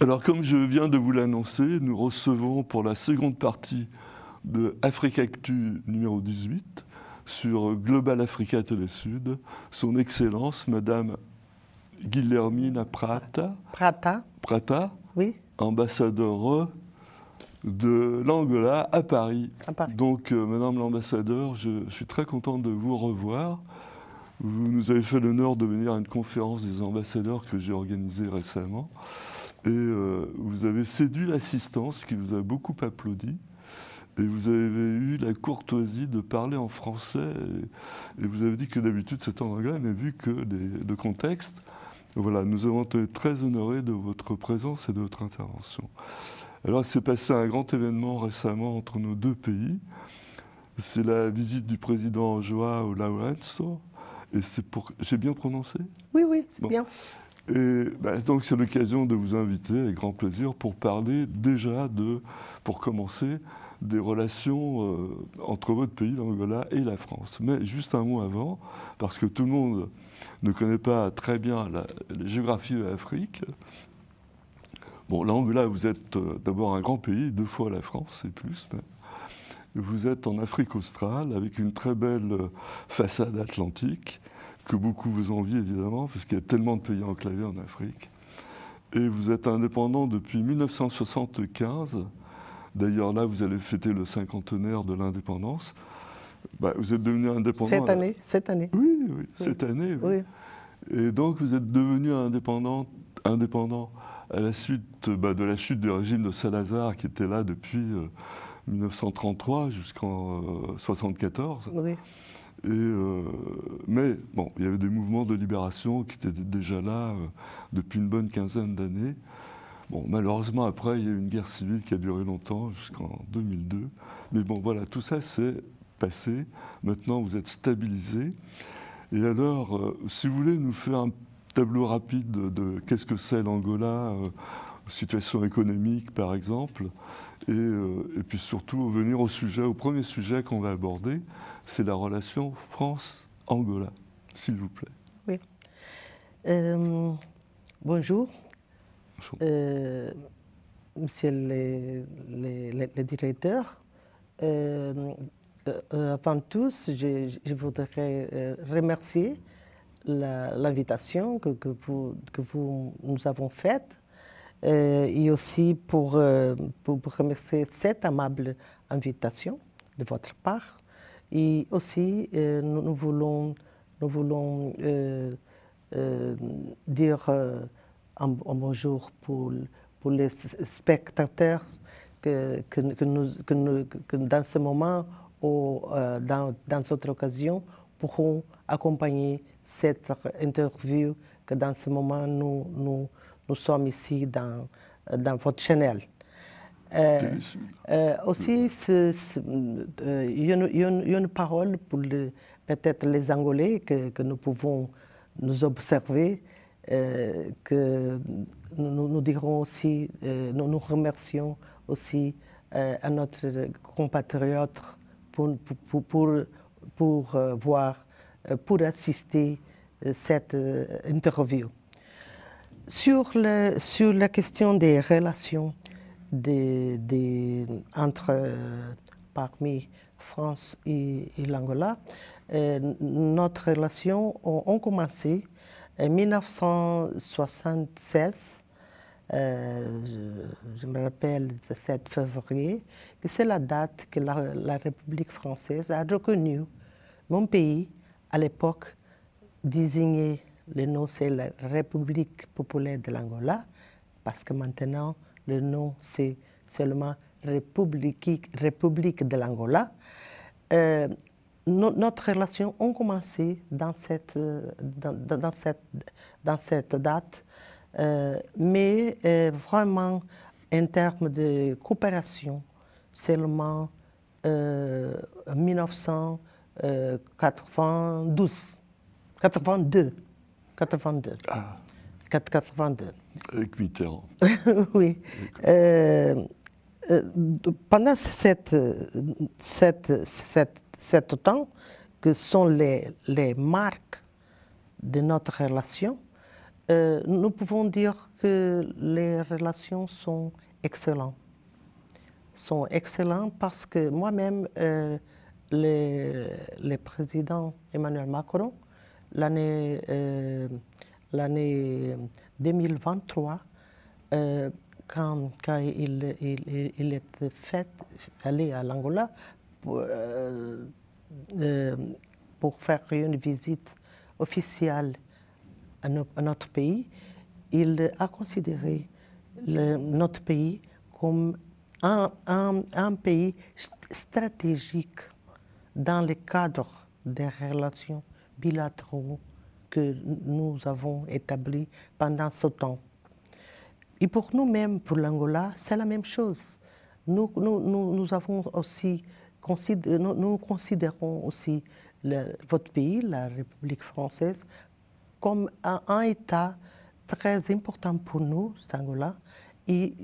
Alors, comme je viens de vous l'annoncer, nous recevons pour la seconde partie de Africactu numéro 18 sur Global Africa Télésud, son Excellence, Madame Guilhermina Prata, oui. ambassadeur de l'Angola à Paris. Donc, Madame l'ambassadeur, je suis très content de vous revoir. Vous nous avez fait l'honneur de venir à une conférence des ambassadeurs que j'ai organisée récemment. Et vous avez séduit l'assistance qui vous a beaucoup applaudi. Et vous avez eu la courtoisie de parler en français. Et vous avez dit que d'habitude c'était en anglais, mais vu que le contexte, voilà, nous avons été très honorés de votre présence et de votre intervention. Alors, il s'est passé un grand événement récemment entre nos deux pays. C'est la visite du président João Lourenço. Et c'est pour... J'ai bien prononcé? Oui, oui, c'est bien. Et donc, c'est l'occasion de vous inviter, avec grand plaisir, pour parler déjà pour commencer, des relations entre votre pays, l'Angola, et la France. Mais juste un mot avant, parce que tout le monde ne connaît pas très bien la géographie de l'Afrique. Bon, l'Angola, vous êtes d'abord un grand pays, 2 fois la France et plus. Mais vous êtes en Afrique australe, avec une très belle façade atlantique, que beaucoup vous envient évidemment, parce qu'il y a tellement de pays enclavés en Afrique. Et vous êtes indépendant depuis 1975. D'ailleurs, là, vous allez fêter le 50e de l'indépendance. Vous êtes devenu indépendant... Cette année. Oui, cette année. Oui. Et donc, vous êtes devenu indépendant à la suite de la chute du régime de Salazar, qui était là depuis 1933 jusqu'en 1974. Oui. Mais bon, il y avait des mouvements de libération qui étaient déjà là depuis une bonne quinzaine d'années. Bon, malheureusement, après, il y a eu une guerre civile qui a duré longtemps, jusqu'en 2002. Mais bon, voilà, tout ça s'est passé. Maintenant, vous êtes stabilisé. Et alors, si vous voulez nous faire un tableau rapide de qu'est-ce que c'est l'Angola, situation économique, par exemple, et puis surtout venir au premier sujet qu'on va aborder, c'est la relation France-Angola, s'il vous plaît. Oui. Bonjour. Monsieur le directeur. Avant tout, je voudrais remercier l'invitation que vous nous avons faite et aussi pour remercier cette amable invitation de votre part. Et aussi, nous voulons dire un bonjour pour les spectateurs que dans ce moment ou dans cette occasion pourront accompagner cette interview que dans ce moment nous sommes ici dans votre chaîne. Aussi, il y a une parole pour peut-être les Angolais que nous pouvons nous observer, que nous dirons aussi, nous remercions aussi à notre compatriote pour assister à cette interview. Sur la question des relations parmi France et l'Angola, notre relation a commencé en 1976. Je me rappelle le 17 février, que c'est la date que la République française a reconnu mon pays. À l'époque, désigné le nom, c'est la République populaire de l'Angola, parce que maintenant, le nom, c'est seulement République de l'Angola. Notre relation a commencé dans cette date, mais vraiment, en termes de coopération, seulement en 1982. Ah. 82. Avec Mitterrand. Oui. Pendant cet temps, que sont les marques de notre relation, nous pouvons dire que les relations sont excellentes. Sont excellentes parce que moi-même, le président Emmanuel Macron, l'année 2023, quand il était fait aller à l'Angola pour faire une visite officielle à notre pays, il a considéré notre pays comme un pays stratégique dans le cadre des relations bilatérales que nous avons établies pendant ce temps. Et pour nous-mêmes, pour l'Angola, c'est la même chose. Nous avons aussi, nous considérons aussi votre pays, la République française, comme un État très important pour nous, Angola. Et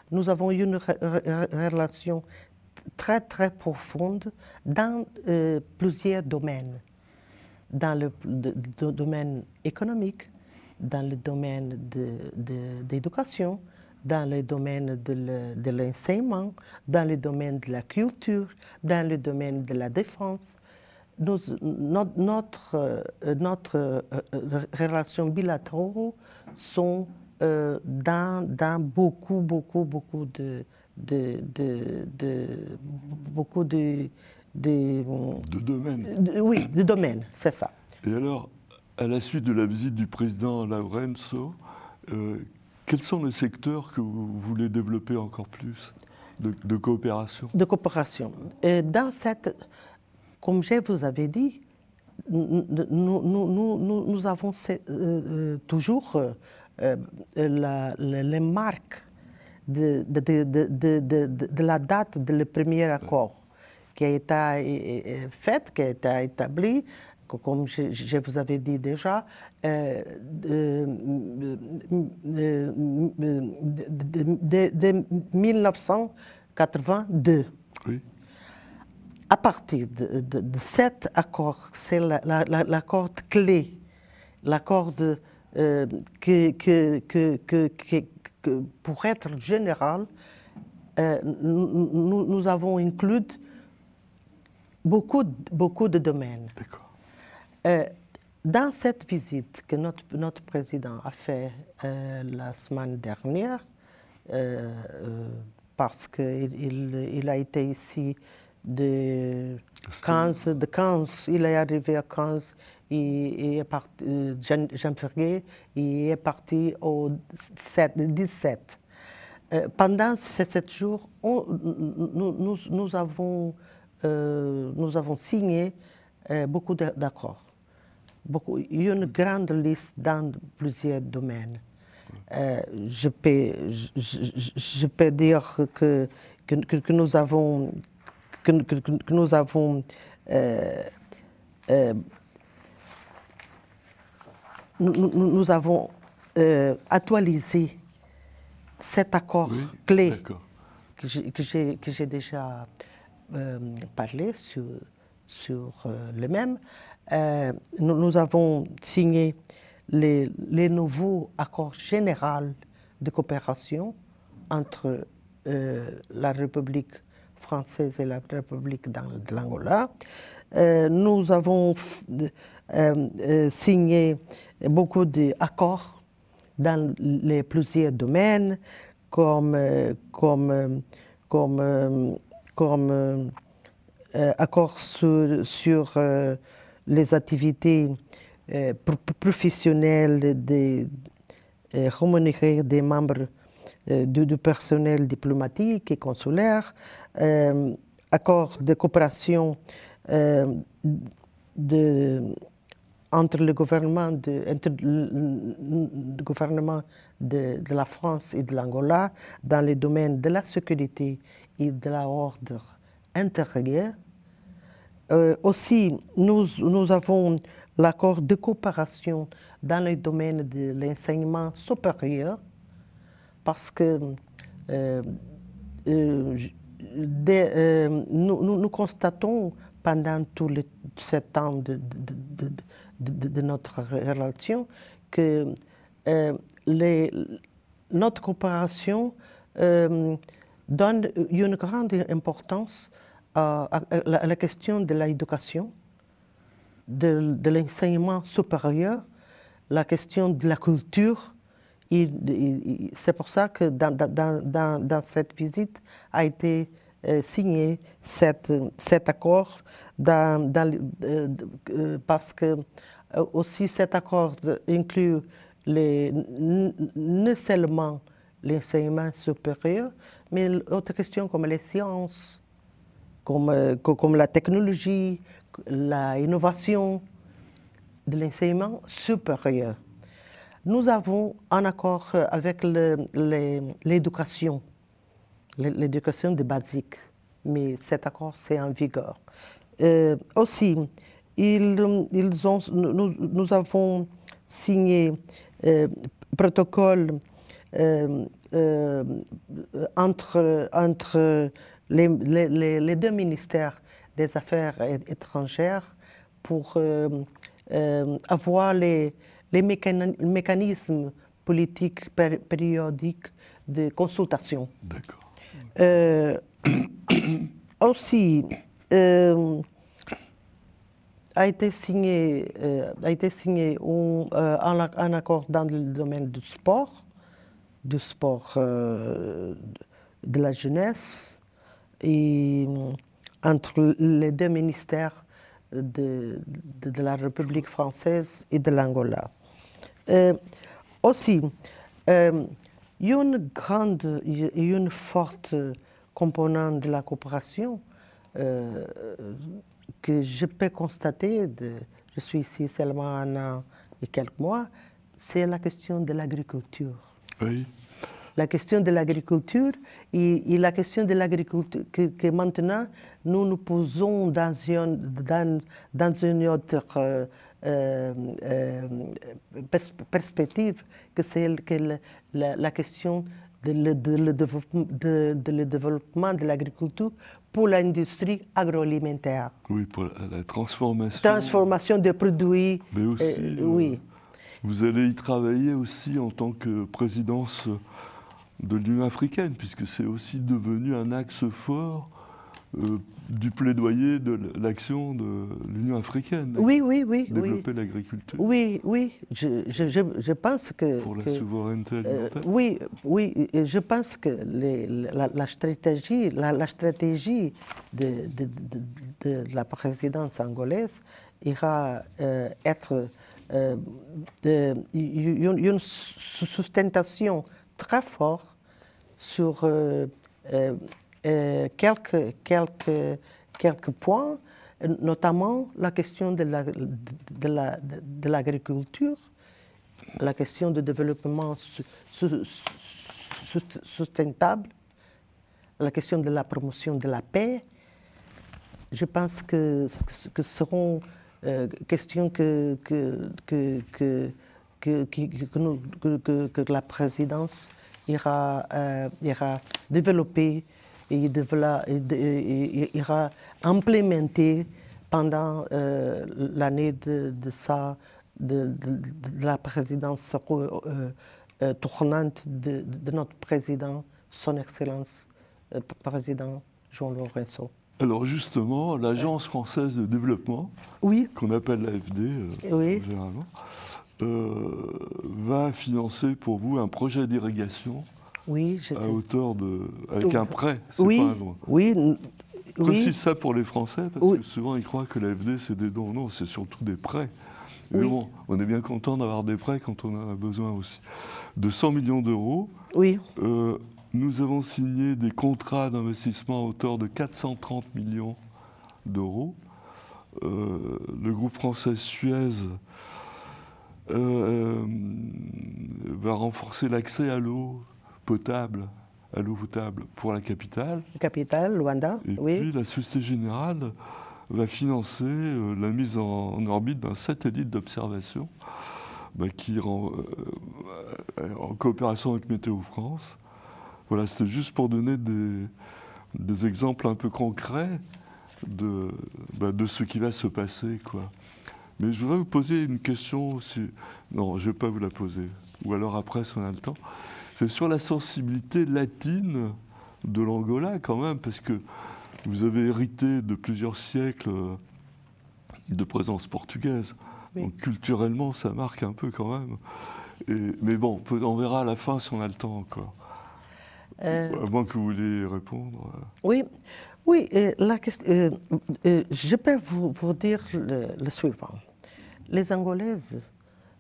nous avons une relation très, très profonde dans plusieurs domaines. Dans le domaine économique, dans le domaine de l'éducation, dans le domaine de l'enseignement, dans le domaine de la culture, dans le domaine de la défense. Notre relation bilatérale sont dans beaucoup De domaines. Oui, de domaines, c'est ça. Et alors, à la suite de la visite du président Lourenço, quels sont les secteurs que vous voulez développer encore plus de coopération? De coopération. Dans cette, comme je vous avais dit, nous avons toujours les marques de la date de le premier accord qui a été fait, qui a été établi, comme je vous avais dit déjà, de 1982. Oui. À partir de cet accord, c'est l'accord clé, l'accord pour être général, nous avons inclus beaucoup de domaines. D'accord. Dans cette visite que notre président a fait la semaine dernière, parce qu'il a été ici de 15, il est arrivé à 15, il est parti, janvier, il est parti au 17. Pendant ces 7 jours, nous avons signé beaucoup d'accords, une grande liste dans plusieurs domaines. Je peux dire que nous avons actualisé cet accord clé que j'ai déjà parlé sur le même. Nous avons signé les nouveaux accords généraux de coopération entre la République française et la République de l'Angola. Nous avons signé beaucoup d'accords dans les plusieurs domaines, comme accords sur les activités professionnelles rémunérées des membres du personnel diplomatique et consulaire, accords de coopération entre le gouvernement de la France et de l'Angola dans les domaines de la sécurité et de l'ordre intérieur. Aussi, nous avons l'accord de coopération dans le domaine de l'enseignement supérieur, parce que nous constatons pendant tout ce temps de notre relation que notre coopération donne une grande importance à la question de l'éducation, de l'enseignement supérieur, la question de la culture. C'est pour ça que dans cette visite a été signé cet accord, parce que aussi cet accord inclut non seulement l'enseignement supérieur, mais d'autres questions comme les sciences, comme la technologie, l'innovation de l'enseignement supérieur. Nous avons un accord avec l'éducation de basique, mais cet accord c'est en vigueur. Aussi, nous avons signé protocole entre les deux ministères des Affaires étrangères pour avoir les mécanismes politiques périodiques de consultation. D'accord. Aussi, a été signé un accord dans le domaine du sport de la jeunesse, et entre les deux ministères de la République française et de l'Angola. Aussi, une forte composante de la coopération que je peux constater, je suis ici seulement un an et quelques mois, c'est la question de l'agriculture. Oui. La question de l'agriculture et la question de l'agriculture que maintenant nous nous posons dans une autre perspective, que c'est la question de le développement de l'agriculture pour l'industrie agroalimentaire. Oui, pour la transformation. Transformation des produits. Mais aussi, oui. Vous allez y travailler aussi en tant que présidence de l'Union africaine, puisque c'est aussi devenu un axe fort du plaidoyer de l'action de l'Union africaine. Oui. Développer l'agriculture. Oui. Je pense que... Pour la souveraineté alimentaire. Oui. Je pense que la stratégie de la présidence angolaise ira être une sustentation très forte sur quelques points, notamment la question de l'agriculture, la question du développement sustentable, la question de la promotion de la paix. Je pense que ce seront questions que la présidence ira développer et ira implémenter pendant l'année de la présidence tournante de notre président, son Excellence, président Jean Lourenço. Alors justement, l'Agence française de développement, qu'on appelle l'AFD généralement, va financer pour vous un projet d'irrigation à hauteur avec un prêt, c'est pas un don. Précise ça pour les Français, parce que souvent ils croient que l'AFD c'est des dons. Non, c'est surtout des prêts. Mais bon, on est bien content d'avoir des prêts quand on en a besoin aussi. De 100 millions d'euros. Oui. Nous avons signé des contrats d'investissement à hauteur de 430 millions d'euros. Le groupe français Suez va renforcer l'accès à l'eau potable pour la capitale. La capitale, Luanda, et puis la Société Générale va financer la mise en orbite d'un satellite d'observation qui en coopération avec Météo France. Voilà, c'était juste pour donner des exemples un peu concrets de ce qui va se passer, quoi. Mais je voudrais vous poser une question. Non, je ne vais pas vous la poser. Ou alors après, si on a le temps. C'est sur la sensibilité latine de l'Angola, quand même, parce que vous avez hérité de plusieurs siècles de présence portugaise. Oui. Donc culturellement, ça marque un peu quand même. Mais bon, on verra à la fin si on a le temps encore. À moins que vous vouliez répondre. Oui, oui. La question, je peux vous dire le suivant. Les Angolaises,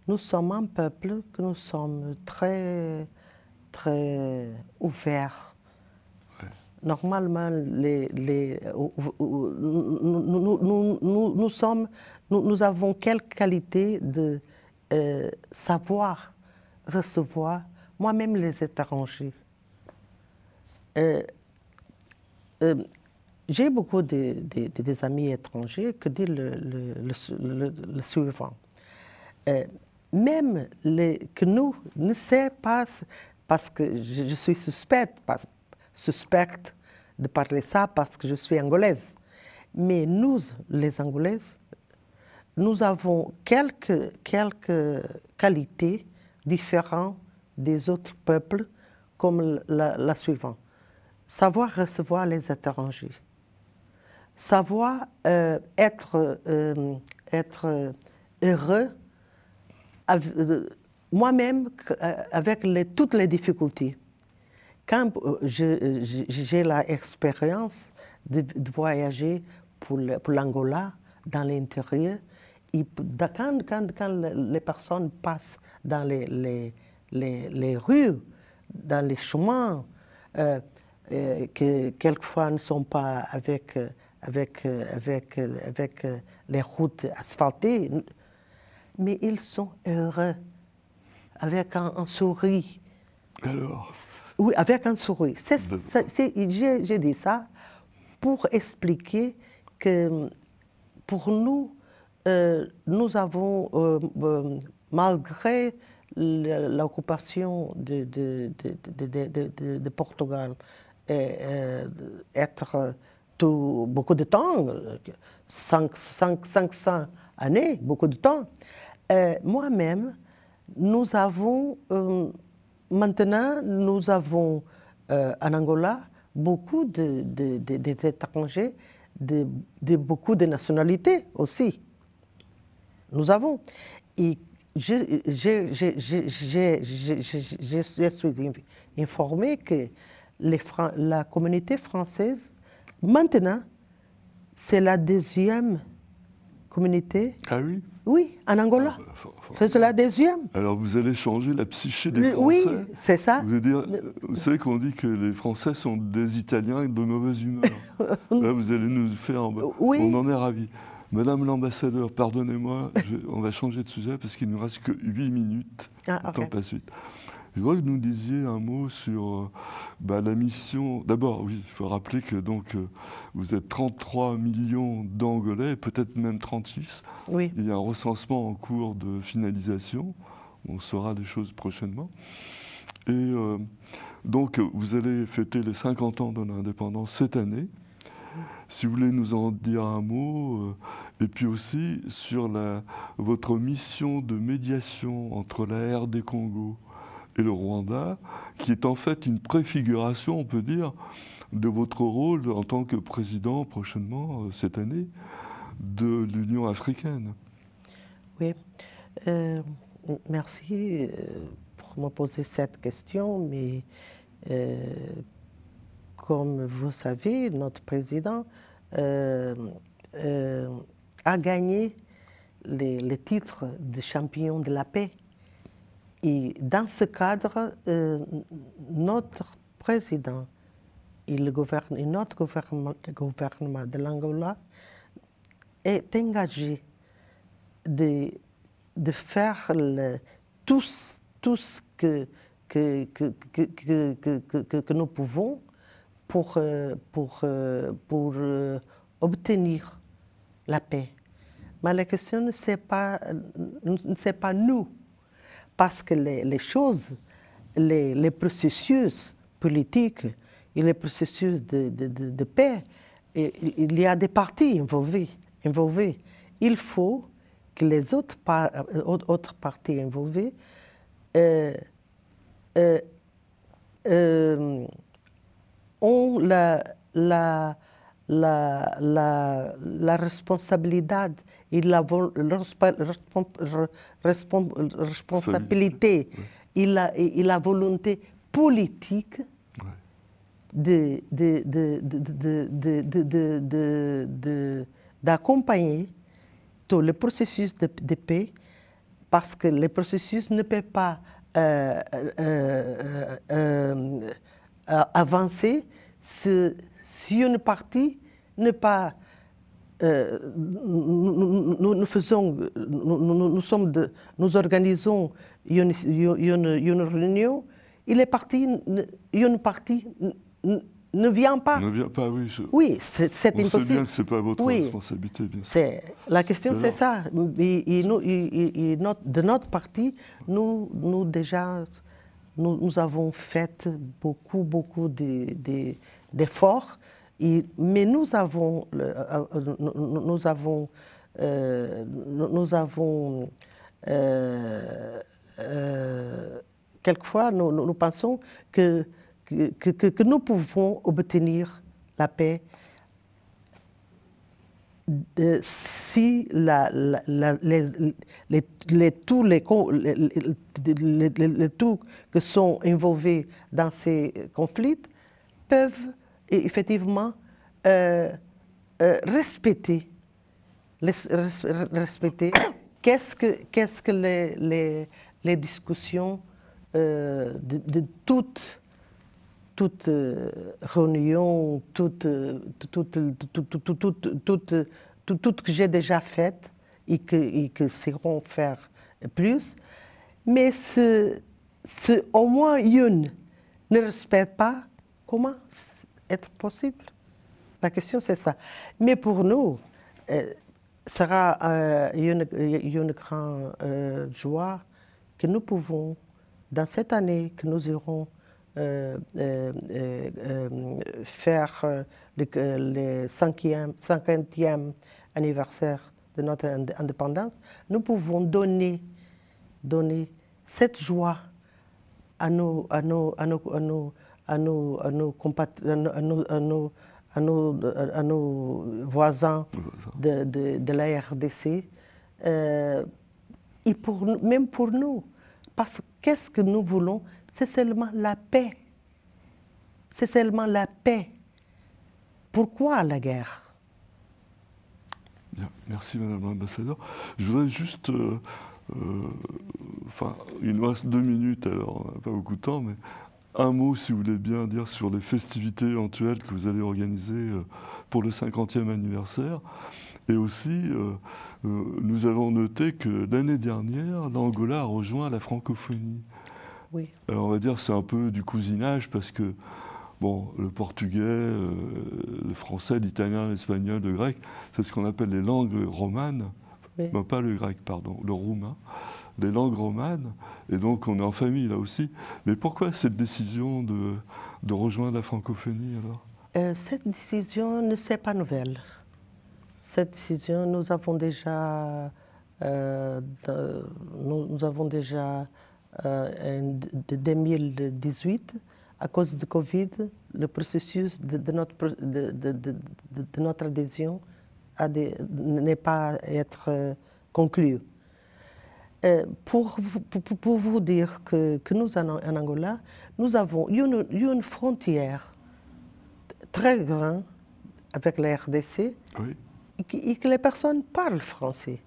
nous sommes un peuple que nous sommes très, très ouverts. Ouais. Normalement, nous avons quelques qualités de savoir recevoir, moi-même les étrangers. J'ai beaucoup des amis étrangers qui disent le suivant. Même que nous ne savons pas, parce que je suis suspecte de parler ça parce que je suis angolaise. Mais nous, les Angolaises, nous avons quelques qualités différentes des autres peuples, comme la suivante. Savoir recevoir les étrangers. Savoir être heureux, moi-même, avec toutes les difficultés. Quand j'ai l'expérience de voyager pour l'Angola, dans l'intérieur, et quand les personnes passent dans les rues, dans les chemins, que quelquefois ne sont pas avec les routes asphaltées, mais ils sont heureux, avec un sourire. Alors? Oui, avec un sourire. J'ai dit ça pour expliquer que pour nous, nous avons, malgré l'occupation de Portugal, être beaucoup de temps, 500 années, beaucoup de temps, moi-même, nous avons, maintenant, nous avons en Angola beaucoup d'étrangers, de beaucoup de nationalités aussi. Nous avons. Et je suis informée que la communauté française, maintenant, c'est la deuxième communauté. Ah oui? Oui, en Angola. C'est la deuxième. Alors vous allez changer la psyché des Français. Oui, c'est ça. Vous savez qu'on dit que les Français sont des Italiens avec de mauvaise humeur. Là, vous allez nous faire... Oui. On en est ravis. Madame l'ambassadeur, pardonnez-moi, on va changer de sujet parce qu'il ne nous reste que 8 minutes. Ah, okay. Temps passe vite. Je voudrais que vous nous disiez un mot sur la mission. D'abord, oui, il faut rappeler que donc, vous êtes 33 millions d'Angolais, peut-être même 36. Oui. Il y a un recensement en cours de finalisation. On saura des choses prochainement. Et donc, vous allez fêter les 50 ans de l'indépendance cette année. Si vous voulez nous en dire un mot, et puis aussi sur votre mission de médiation entre la RD Congo et le Rwanda, qui est en fait une préfiguration, on peut dire, de votre rôle en tant que président prochainement, cette année, de l'Union africaine. Oui, merci pour me poser cette question, mais comme vous savez, notre président a gagné le titre de champion de la paix. Et dans ce cadre, notre président et notre gouvernement de l'Angola est engagé de faire tout ce que nous pouvons pour obtenir la paix. Mais la question ne c'est pas nous, parce que les choses, les processus politiques et les processus de paix, il y a des parties involvées. Il faut que les autres parties involvées ont la responsabilité et responsabilité et la volonté politique d'accompagner tout le processus de paix, parce que le processus ne peut pas avancer si une partie n'est pas nous organisons une réunion et une partie ne vient pas. Ne vient pas, oui. Oui, c'est impossible. On sait bien que ce n'est pas votre responsabilité, bien sûr. La question, c'est ça. De notre partie, nous avons fait beaucoup d'efforts, mais nous avons quelquefois, nous pensons que nous pouvons obtenir la paix si tous qui sont involvés dans ces conflits peuvent effectivement respecter qu'est-ce que les discussions de toute réunion, toute que j'ai déjà faite et que seront faire plus. Mais si au moins une ne respecte pas, comment être possible? La question, c'est ça. Mais pour nous, sera une grande joie que nous pouvons, dans cette année que nous irons faire le 50e anniversaire de notre indépendance, nous pouvons donner cette joie à nos voisins de la RDC, et même pour nous. Parce que qu'est-ce que nous voulons? C'est seulement la paix. C'est seulement la paix. Pourquoi la guerre? Bien, merci Madame l'ambassadeur. Je voudrais juste, il nous reste 2 minutes, alors on n'a pas beaucoup de temps, mais un mot, si vous voulez bien dire, sur les festivités éventuelles que vous allez organiser pour le 50e anniversaire. Et aussi, nous avons noté que l'année dernière, l'Angola a rejoint la francophonie. Oui. Alors on va dire que c'est un peu du cousinage parce que le portugais, le français, l'italien, l'espagnol, le grec, c'est ce qu'on appelle les langues romanes. Oui. Non, pas le grec, pardon, le roumain. Les langues romanes. Et donc on est en famille là aussi. Mais pourquoi cette décision de rejoindre la francophonie alors? Cette décision ne c'est pas nouvelle. Cette décision, nous avons déjà en 2018, à cause de Covid, le processus de notre adhésion n'est pas être conclu. Pour vous dire que nous, en Angola, nous avons une frontière très grande avec la RDC. Oui. Et que les personnes parlent français.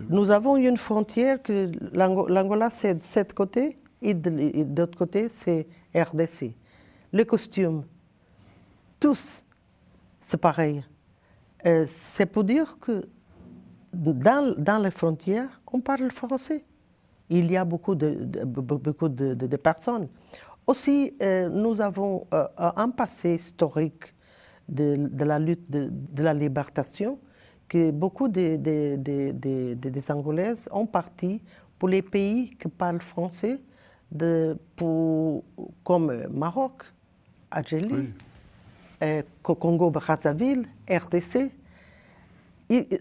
Nous avons une frontière que l'Angola c'est de ce côté et de l'autre côté c'est RDC. Les costumes, tous, c'est pareil. C'est pour dire que dans les frontières, on parle français. Il y a beaucoup de personnes. Aussi, nous avons un passé historique de la lutte de la libération, que beaucoup des Angolaises ont parti pour les pays qui parlent français, comme Maroc, Algérie, oui. Congo-Brazzaville, RDC.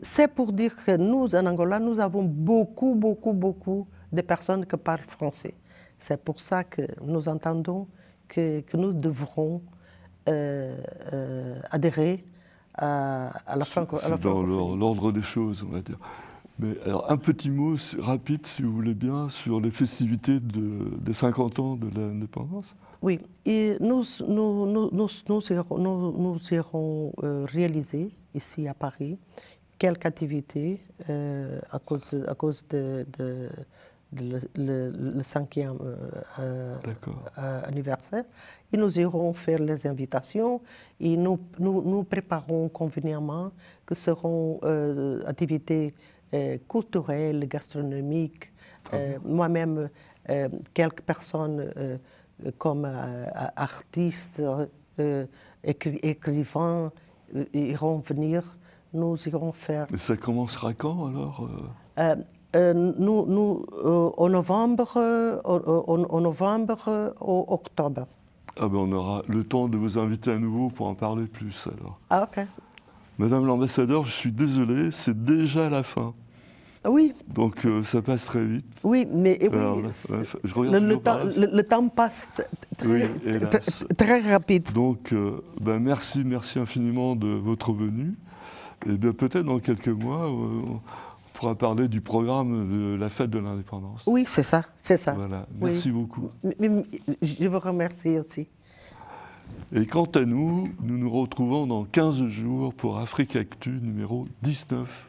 C'est pour dire que nous, en Angola, nous avons beaucoup de personnes qui parlent français. C'est pour ça que nous entendons que nous devrons adhérer à la francophonie. Dans l'ordre des choses, on va dire. Mais alors, un petit mot rapide, si vous voulez bien, sur les festivités des 50 ans de l'indépendance. Oui, et nous irons réaliser ici à Paris quelques activités à cause de le 5e anniversaire. Et nous irons faire les invitations et nous préparons convenablement que seront activités culturelles, gastronomiques. Moi-même, quelques personnes comme artistes, écrivains iront venir. Nous irons faire... Mais ça commencera quand alors au novembre ou octobre. Ah ben on aura le temps de vous inviter à nouveau pour en parler plus alors. Ah ok. Madame l'ambassadeur, je suis désolé, c'est déjà la fin. Oui. Donc ça passe très vite. Oui, mais alors, je regarde le temps passe très rapide. Donc ben merci infiniment de votre venue. Et bien peut-être dans quelques mois, on pourra parler du programme de la fête de l'indépendance. Oui, c'est ça, c'est ça. Voilà, merci beaucoup. Je vous remercie aussi. Et quant à nous, nous nous retrouvons dans 15 jours pour Afrique Actu numéro 19.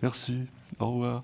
Merci, au revoir.